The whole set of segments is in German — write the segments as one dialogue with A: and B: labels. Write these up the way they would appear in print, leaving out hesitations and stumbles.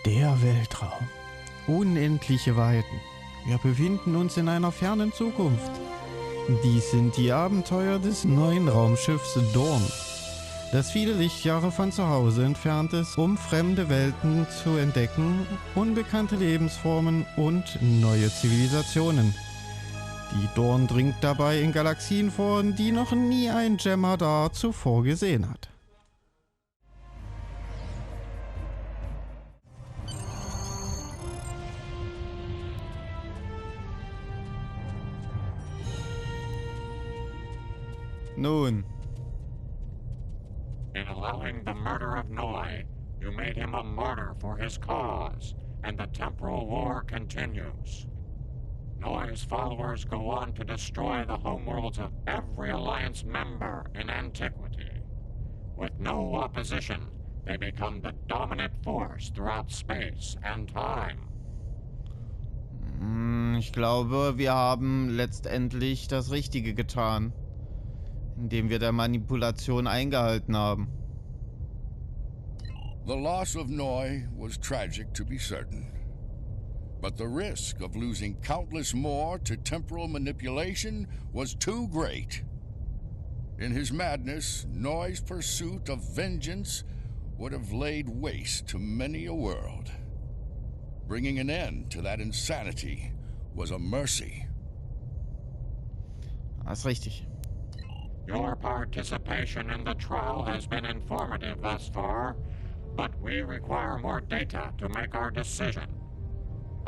A: Der Weltraum. Unendliche Weiten. Wir befinden uns in einer fernen Zukunft. Dies sind die Abenteuer des neuen Raumschiffs Dawn, das viele Lichtjahre von zu Hause entfernt ist, um fremde Welten zu entdecken, unbekannte Lebensformen und neue Zivilisationen. Die Dawn dringt dabei in Galaxien vor, die noch nie ein Jem'Hadar zuvor gesehen hat. Nun.
B: In allowing the murder of Noi, you made him a martyr for his cause, and the temporal war continues. Noi's followers go on to destroy the homeworlds of every Alliance member in antiquity. With no opposition, they become the dominant force throughout space and time.
A: Ich glaube, wir haben letztendlich das Richtige getan, indem wir der Manipulation eingehalten haben.
C: The loss of Noi was tragic, to be certain. But the risk of losing countless more to temporal manipulation was too great. In his madness, Noi's pursuit of vengeance would have laid waste to many a world. Bringing an end to that insanity was a mercy.
A: Das ist richtig.
B: Your participation in the trial has been informative thus far, but we require more data to make our decision.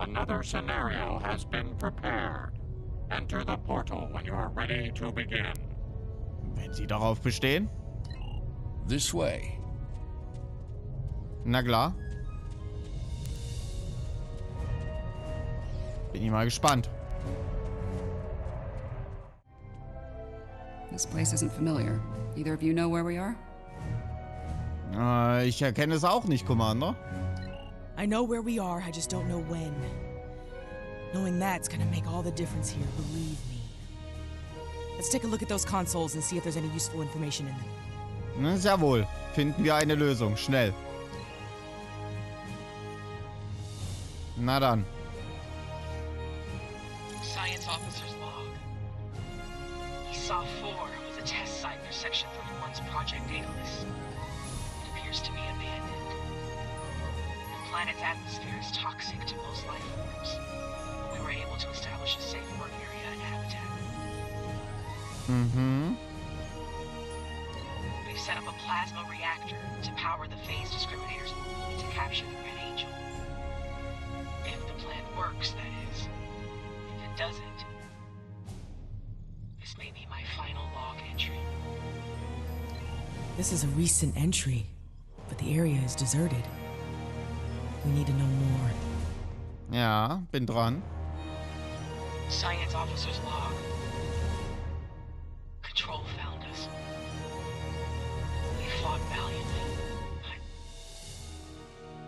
B: Another scenario has been prepared. Enter the portal when you are ready to begin.
A: Wenn Sie darauf bestehen?
C: This way.
A: Na klar. Bin ich mal gespannt.
D: This place isn't familiar. Either of you know where we are?
A: Ich erkenne es auch nicht, Commander.
E: I know where we are, I just don't know when. Knowing that's gonna make all the difference here, believe me. Let's take a look at those consoles and see if there's any useful information in them.
A: Jawohl. Finden wir eine Lösung. Schnell. Na dann.
F: Science officer's log. ESOP 4 was a test site for Section 31's Project Daedalus. It appears to be abandoned. The planet's atmosphere is toxic to most life forms, but we were able to establish a safe work area and habitat. We've set up a plasma reactor to power the phase discriminators to capture the Red Angel. If the plan works, that is. If it doesn't, this may be my final log entry.
E: This is a recent entry, but the area is deserted. We need to know more.
A: Ja, bin dran.
F: Science officer's log. Control found us. We fought valiantly, but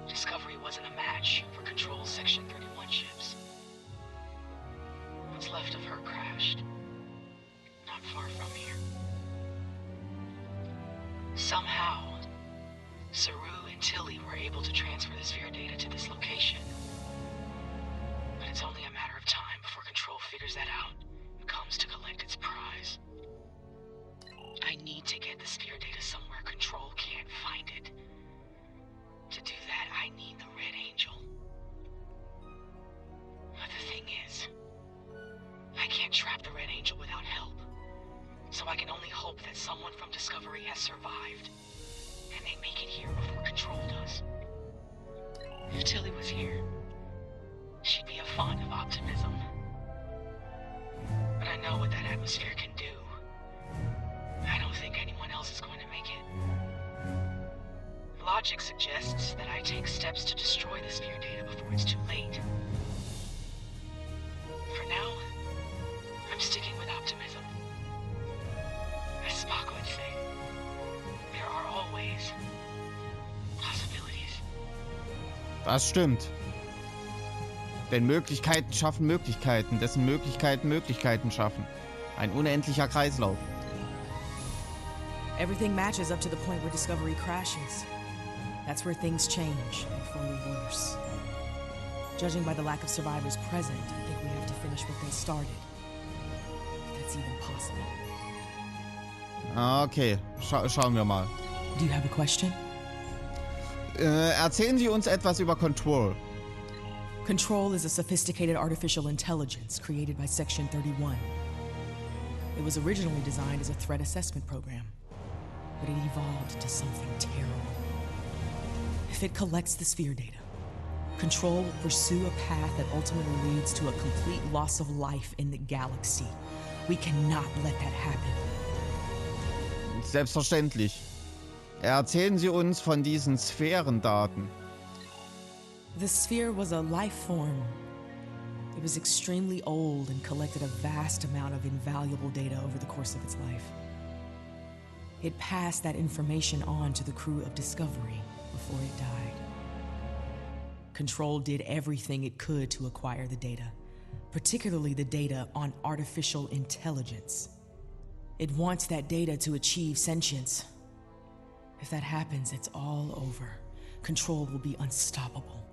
F: Discovery wasn't a match for Control's Section 31 ships. What's left of her crashed, not far from here. Somehow, Saru and Tilly were able to transfer the sphere data to this location. But it's only a matter of time before Control figures that out and comes to collect its prize. I need to get the sphere data somewhere Control can't find it. To do that, I need the Red Angel. But the thing is, I can't trap the Red Angel without help. So I can only hope that someone from Discovery has survived, and they make it here before Control does. If Tilly was here, she'd be a font of optimism. But I know what that atmosphere can do. I don't think anyone else is going to make it. Logic suggests that I take steps to destroy the sphere data before it's too late. For now, I'm sticking with optimism. As Spock would say, there are always possibilities.
A: Das stimmt. Denn Möglichkeiten schaffen Möglichkeiten, dessen Möglichkeiten Möglichkeiten schaffen. Ein unendlicher
E: That's where things change, and for the worse. Judging by the lack of survivors present, I think we have to finish what they started. If that's even possible.
A: Okay, schauen wir mal.
E: Do you have a question?
A: Erzählen Sie uns etwas über Control.
E: Control is a sophisticated artificial intelligence created by Section 31. It was originally designed as a threat assessment program, but it evolved to something terrible. If it collects the sphere data, Control will pursue a path that ultimately leads to a complete loss of life in the galaxy. We cannot let that happen.
A: Selbstverständlich. Erzählen Sie uns von diesen Sphärendaten.
E: The sphere was a life form. It was extremely old and collected a vast amount of invaluable data over the course of its life. It passed that information on to the crew of Discovery before it died. Control did everything it could to acquire the data, particularly the data on artificial intelligence. It wants that data to achieve sentience. If that happens, it's all over. Control will be unstoppable.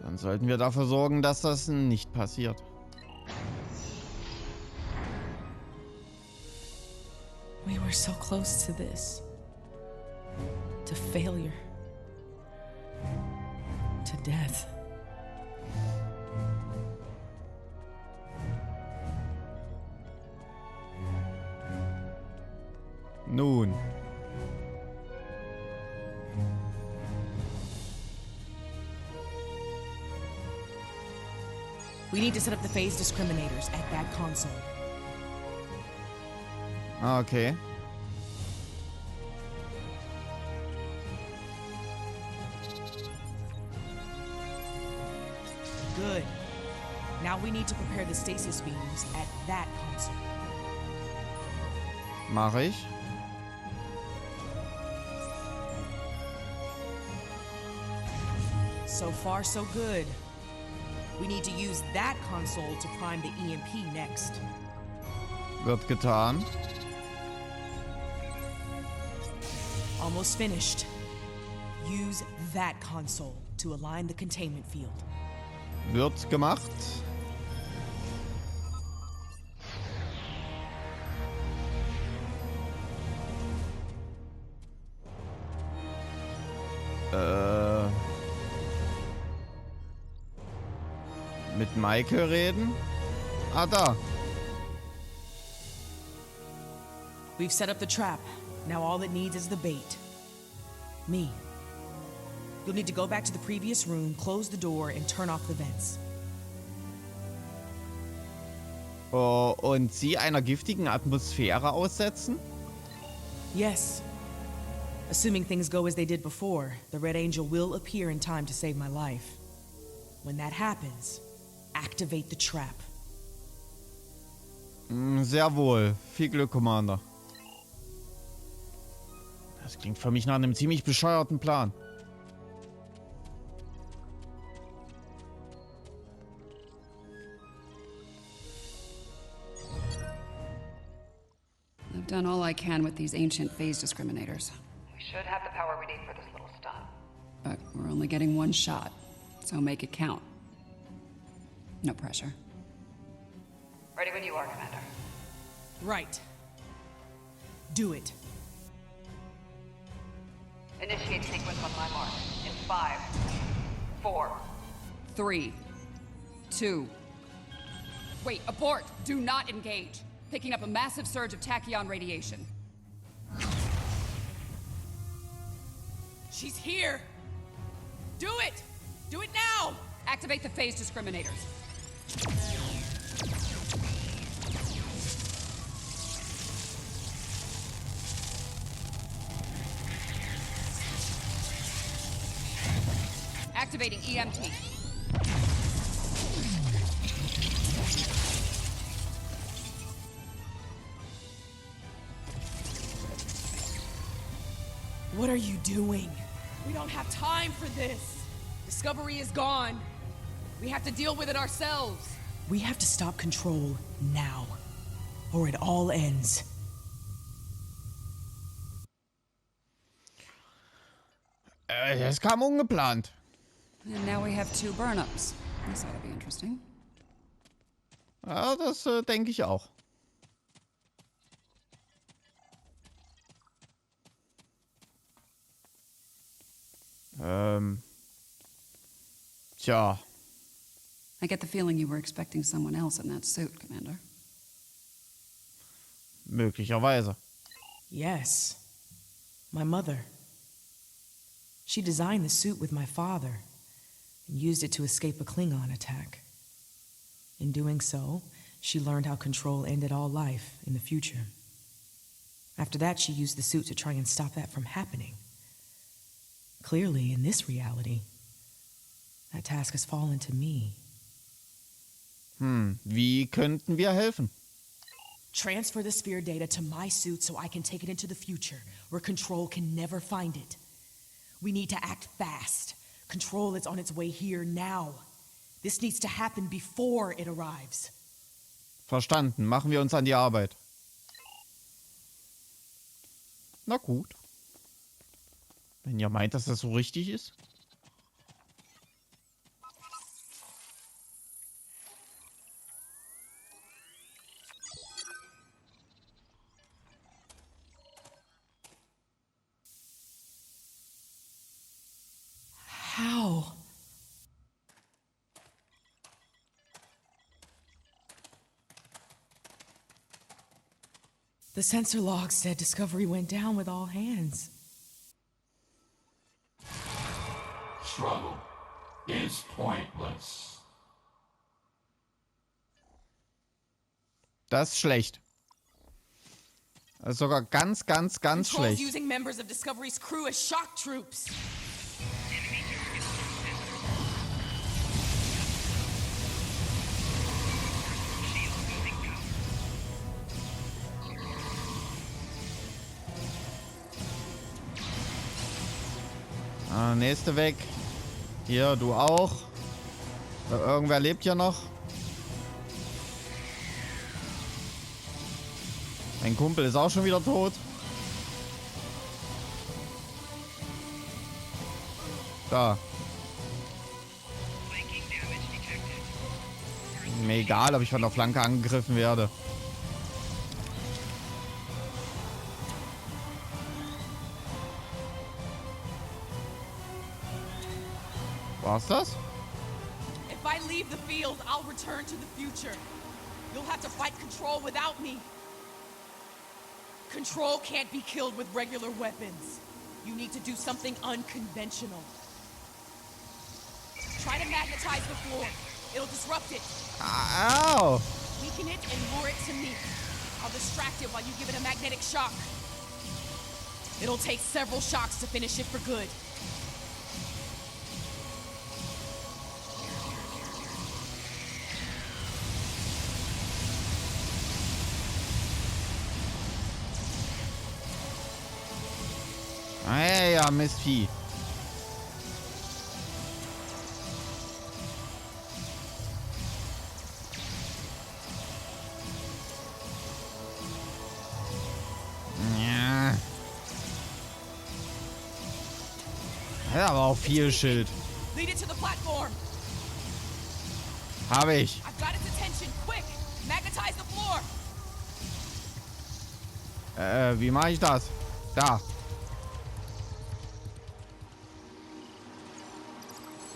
A: Dann sollten wir dafür sorgen, dass das nicht passiert.
E: We were so close to this. To failure. To death.
A: Nun.
E: We need to set up the phase discriminators at that console.
A: Okay.
E: Good. Now we need to prepare the stasis beams at that console.
A: Mach ich.
E: So far, so good. We need to use that console to prime the EMP next.
A: Wird getan.
E: Almost finished. Use that console to align the containment field.
A: Wird gemacht. Mit Michael reden? Ah, da.
E: We've set up the trap. Now all it needs is the bait. Me. You'll need to go back to the previous room, close the door, and turn off the vents.
A: Oh, und sie einer giftigen Atmosphäre aussetzen?
E: Yes. Assuming things go as they did before, the Red Angel will appear in time to save my life. When that happens, activate the trap.
A: Sehr wohl. Viel Glück, Commander. Das klingt für mich nach einem ziemlich bescheuerten Plan.
D: I've done all I can with these ancient phase discriminators.
F: We should have the power we need for this little stunt.
D: But we're only getting one shot, so make it count. No pressure.
F: Ready when you are, Commander.
E: Right. Do it.
F: Initiate sequence on my mark. In 5, 4.
D: 3, 2. Wait, abort! Do not engage. Picking up a massive surge of tachyon radiation.
E: She's here! Do it! Do it now!
D: Activate the phase discriminators. Activating EMP.
E: What are you doing? We don't have time for this. Discovery is gone. We have to deal with it ourselves. We have to stop Control now, or it all ends.
A: Das kam ungeplant.
D: And now we have 2 burn-ups. This ought to be interesting.
A: Ja, das denke ich auch. Tja.
D: I get the feeling you were expecting someone else in that suit, Commander.
A: Möglicherweise.
E: Yes. My mother. She designed the suit with my father and used it to escape a Klingon attack. In doing so, she learned how control ended all life in the future. After that, she used the suit to try and stop that from happening. Clearly, in this reality, that task has fallen to me.
A: Wie könnten wir helfen?
E: Transfer the sphere data to my suit so I can take it into the future, where Control can never find it. We need to act fast. Control is on its way here now. This needs to happen before it arrives.
A: Verstanden. Machen wir uns an die Arbeit. Na gut. Wenn ihr meint, dass das so richtig ist.
E: How? The sensor log said Discovery went down with all hands.
B: Struggle is pointless.
A: Das ist schlecht. Das ist sogar ganz, ganz, ganz
E: Control's
A: schlecht.
E: using members of Discovery's crew as shock troops.
A: Nächste weg. Hier, du auch. Irgendwer lebt hier noch. Mein Kumpel ist auch schon wieder tot. Da. Mir egal, ob ich von der Flanke angegriffen werde. War's das?
E: If I leave the field, I'll return to the future. You'll have to fight Control without me. Control can't be killed with regular weapons. You need to do something unconventional. Try to magnetize the floor. It'll disrupt it.
A: Ow!
E: Weaken it and lure it to me. I'll distract it while you give it a magnetic shock. It'll take several shocks to finish it for good.
A: Ja, Mistvieh. Ja. Ja, aber auch viel Schild.
E: Lead it to the platform.
A: Habe ich.
E: I've got its attention. Quick! Magnetize the floor.
A: Wie mache ich das? Da.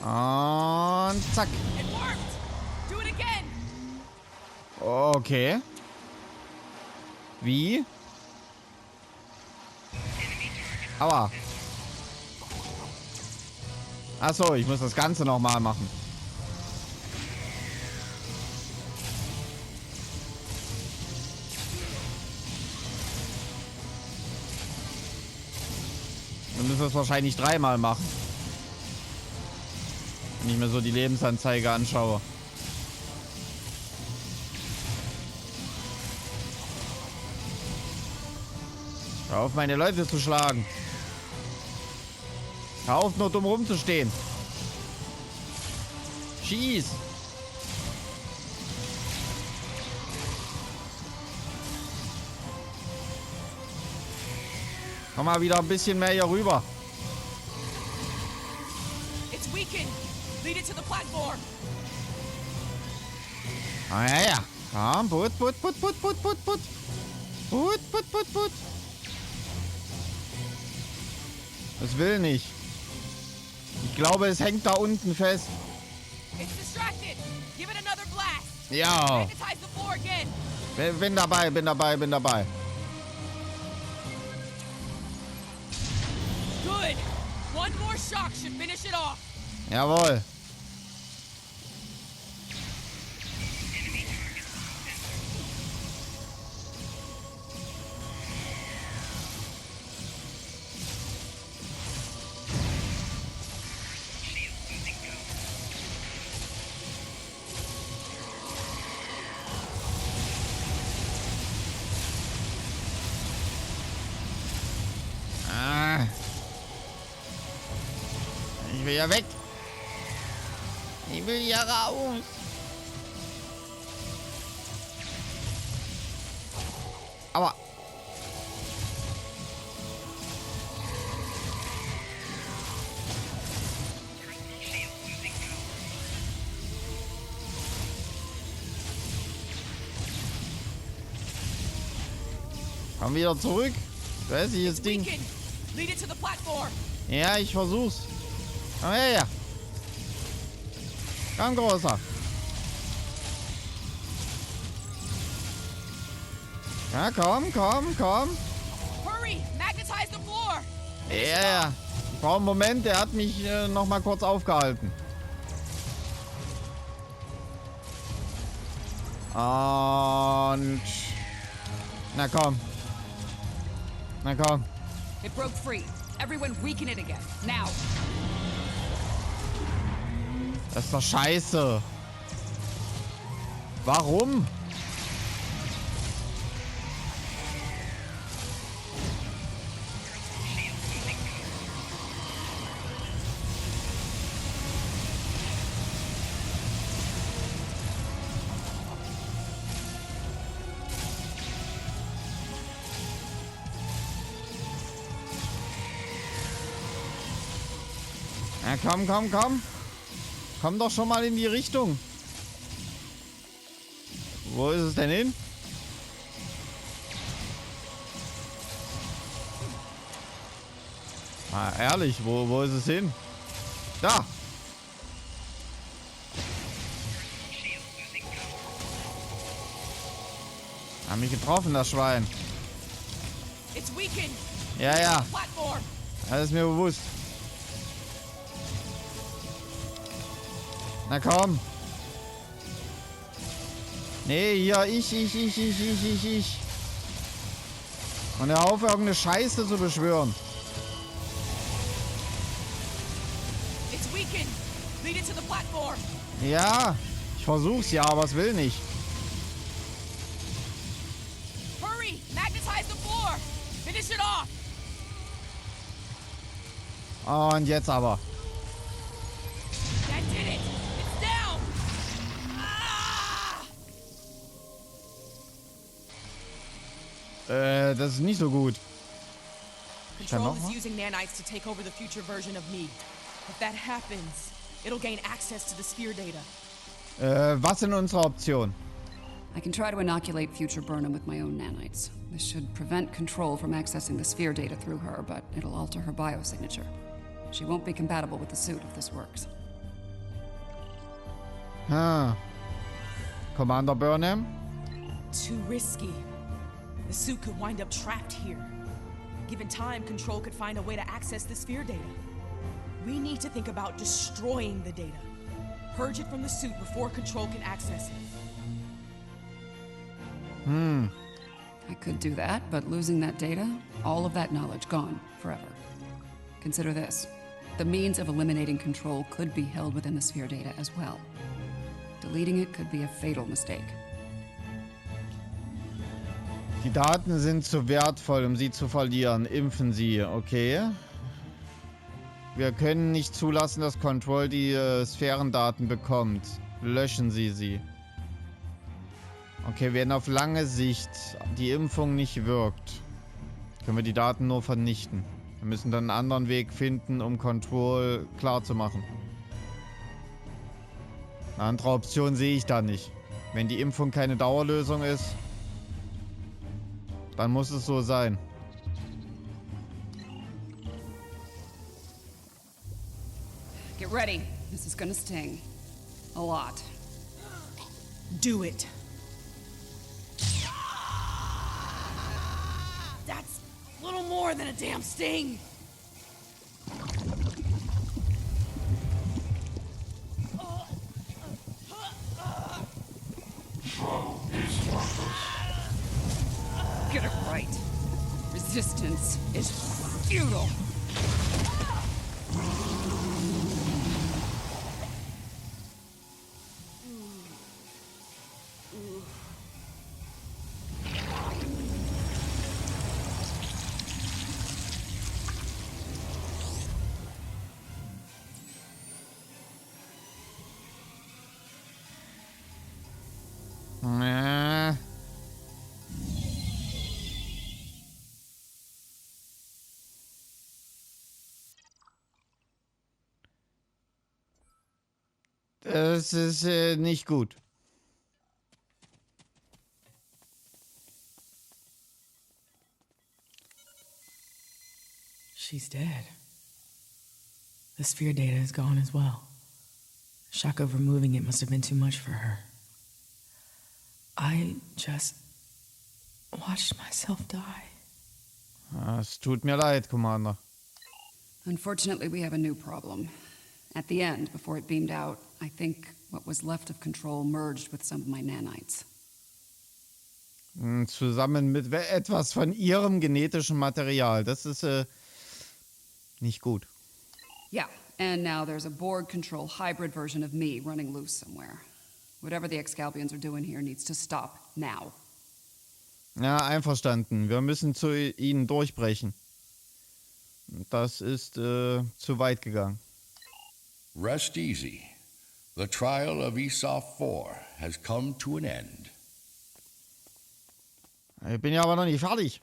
A: Und zack.
E: It worked. Do it again.
A: Okay. Wie? Aua. Achso, ich muss das Ganze nochmal machen. Dann müssen wir es wahrscheinlich 3-mal machen. Wenn ich mir so die Lebensanzeige anschaue. Hör auf, meine Leute zu schlagen. Hör auf, nur dumm rumzustehen. Schieß. Komm mal wieder ein bisschen mehr hier rüber.
E: Lead it to the platform.
A: Ah, ja, ja. Komm, put. Put. Das will nicht. Ich glaube, es hängt da unten fest.
E: It's distracted. Give it another blast.
A: Ja.
E: Magnetize the floor again.
A: Bin dabei.
E: Good. One more shock should finish it off.
A: Jawohl. Ich will ja weg. Ich will ja raus. Aber... Komm wieder zurück. Hässliches Ding.
E: Lead it to the platform.
A: Ja, ich versuch's. Komm her. Komm, Großer. Ja, komm.
E: Hurry, magnetize the floor.
A: Ja. Ich brauche einen Moment, der hat mich noch mal kurz aufgehalten. Und... Na komm.
D: It broke free. Everyone weaken it again. Now.
A: Das ist doch scheiße. Warum? Ja, komm. Komm doch schon mal in die Richtung. Wo ist es denn hin? Ah, ehrlich, wo ist es hin? Da! Hat mich getroffen, das Schwein.
E: It's weakened.
A: Ja.
E: Platform.
A: Das ist mir bewusst. Na komm. Nee, hier, ich. Und hör auf, irgendeine Scheiße zu beschwören.
E: It's weakened. Lead it to the platform.
A: Ja, ich versuch's ja, aber es will nicht.
E: Hurry, magnetize the floor. Finish it off.
A: Und jetzt aber.
E: That did it. It's down.
A: Das ist nicht so gut.
E: Control is using nanites to take over the future version of me. If that happens, it'll gain access to the sphere data.
A: Was sind unsere Optionen?
D: I can try to inoculate future Burnham with my own nanites. This should prevent Control from accessing the sphere data through her, but it'll alter her biosignature. She won't be compatible with the suit if this works.
A: Commander Burnham?
E: Too risky. The suit could wind up trapped here. Given time, Control could find a way to access the sphere data. We need to think about destroying the data. Purge it from the suit before Control can access it.
D: I could do that, but losing that data, all of that knowledge gone forever. Consider this. The means of eliminating Control could be held within the sphere data as well. Deleting it could be a fatal mistake.
A: Die Daten sind zu wertvoll, um sie zu verlieren. Impfen sie, okay. Wir können nicht zulassen, dass Control die Sphärendaten bekommt. Löschen Sie sie. Okay, wenn auf lange Sicht die Impfung nicht wirkt, können wir die Daten nur vernichten. Wir müssen dann einen anderen Weg finden, um Control klar zu machen. Eine andere Option sehe ich da nicht. Wenn die Impfung keine Dauerlösung ist, dann muss es so sein.
D: Get ready. This is gonna sting. A lot.
E: Do it. That's a little more than a damn sting.
D: Get it right. Resistance is futile.
A: Das ist nicht gut.
E: She's dead. The sphere data is gone as well. Shock of removing it must have been too much for her. I just watched myself die.
A: Es tut mir leid, Commander.
D: Unfortunately, we have a new problem. At the end, before it beamed out, I think what was left of Control merged with some of my nanites.
A: Zusammen mit etwas von ihrem genetischen Material. Das ist nicht gut.
D: Yeah, and now there's a Borg Control hybrid version of me running loose somewhere. Whatever the Excalbians are doing here needs to stop now.
A: Ja, einverstanden. Wir müssen zu ihnen durchbrechen. Das ist zu weit gegangen.
C: Rest easy. The trial of Esau 4 has come to an end.
A: Ich bin ja aber noch nicht fertig.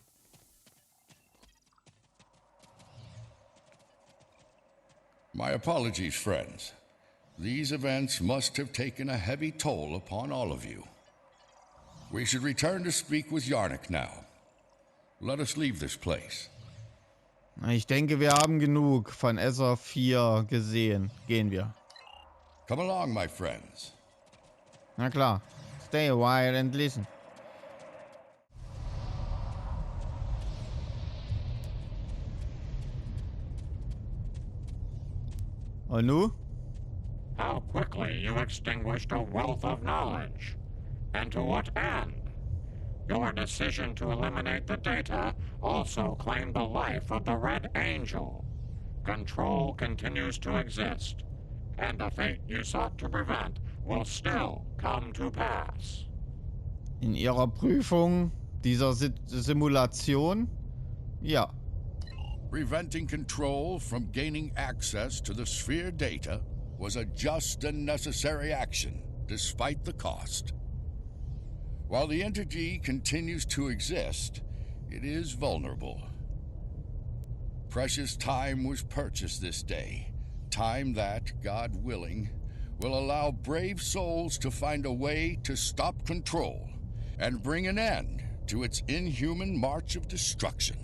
C: My apologies, friends. These events must have taken a heavy toll upon all of you. We should return to speak with Yarnik now. Let us leave this place.
A: Ich denke, wir haben genug von SHARE 4 gesehen. Gehen wir.
C: Come along, my friends.
A: Na klar. Stay a while and listen. Und nu?
B: How quickly you extinguished a wealth of knowledge. And to what end? Your decision to eliminate the data also claimed the life of the Red Angel. Control continues to exist, and the fate you sought to prevent will still come to pass.
A: In ihrer Prüfung dieser Simulation? Ja.
C: Preventing Control from gaining access to the sphere data was a just and necessary action, despite the cost. While the entity continues to exist, it is vulnerable. Precious time was purchased this day, time that, God willing, will allow brave souls to find a way to stop Control and bring an end to its inhuman march of destruction.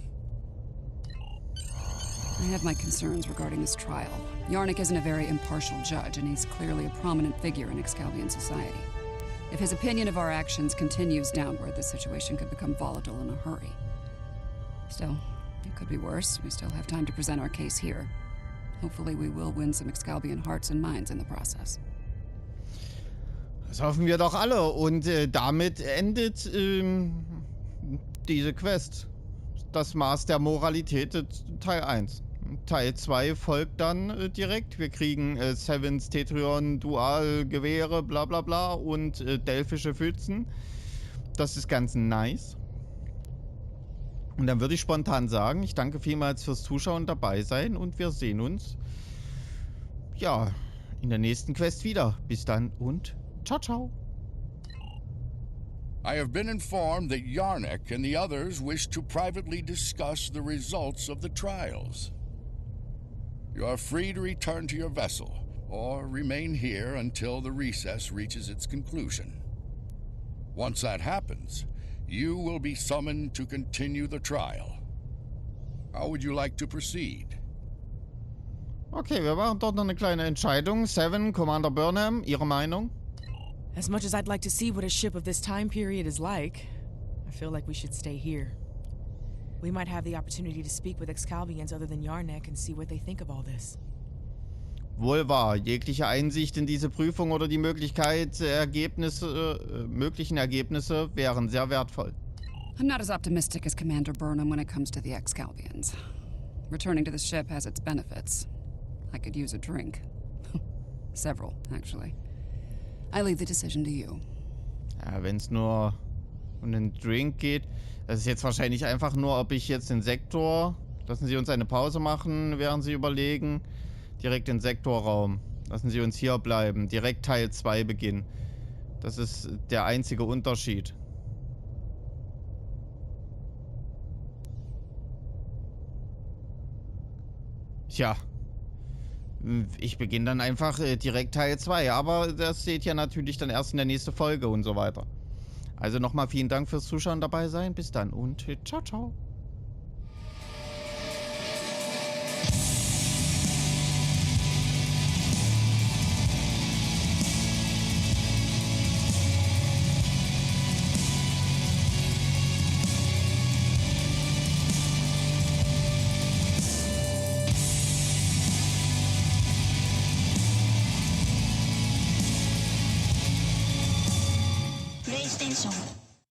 D: I have my concerns regarding this trial. Yarnik isn't a very impartial judge, and he's clearly a prominent figure in Excalbian society. If his opinion of our actions continues downward, the situation could become volatile in a hurry. Still, it could be worse. We still have time to present our case here. Hopefully we will win some Excalbian hearts and minds in the process.
A: Das hoffen wir doch alle. Und damit endet diese Quest. Das Maß der Moralität, Teil 1. Teil 2 folgt dann direkt. Wir kriegen Sevens Tetrion Dual-Gewehre, bla bla bla und delphische Pfützen. Das ist ganz nice. Und dann würde ich spontan sagen, ich danke vielmals fürs Zuschauen, dabei sein und wir sehen uns ja in der nächsten Quest wieder. Bis dann und ciao, ciao.
C: I have been informed that Yarnik and the others wish to privately discuss the results of the trials. You are free to return to your vessel, or remain here until the recess reaches its conclusion. Once that happens, you will be summoned to continue the trial. How would you like to proceed?
A: Okay, wir machen dort noch eine kleine Entscheidung. Seven, Commander Burnham, Ihre Meinung?
E: As much as I'd like to see what a ship of this time period is like, I feel like we should stay here. We might have the opportunity to speak with Excalbians other than Yarnek and see what they think of all this.
A: Wohl wahr. Jegliche Einsicht in diese Prüfung oder die Möglichkeit, möglichen Ergebnisse wären sehr wertvoll.
D: I'm not as optimistic as Commander Burnham when it comes to the Excalbians. Returning to the ship has its benefits. I could use a drink. Several, actually. I leave the decision to you.
A: Ja, wenn es nur um den Drink geht. Das ist jetzt wahrscheinlich einfach nur, ob ich jetzt den Sektor... Lassen Sie uns eine Pause machen, während Sie überlegen. Direkt den Sektorraum. Lassen Sie uns hier bleiben. Direkt Teil 2 beginnen. Das ist der einzige Unterschied. Tja. Ich beginne dann einfach direkt Teil 2. Aber das seht ihr natürlich dann erst in der nächsten Folge und so weiter. Also nochmal vielen Dank fürs Zuschauen dabei sein. Bis dann und ciao, ciao.
G: PlayStation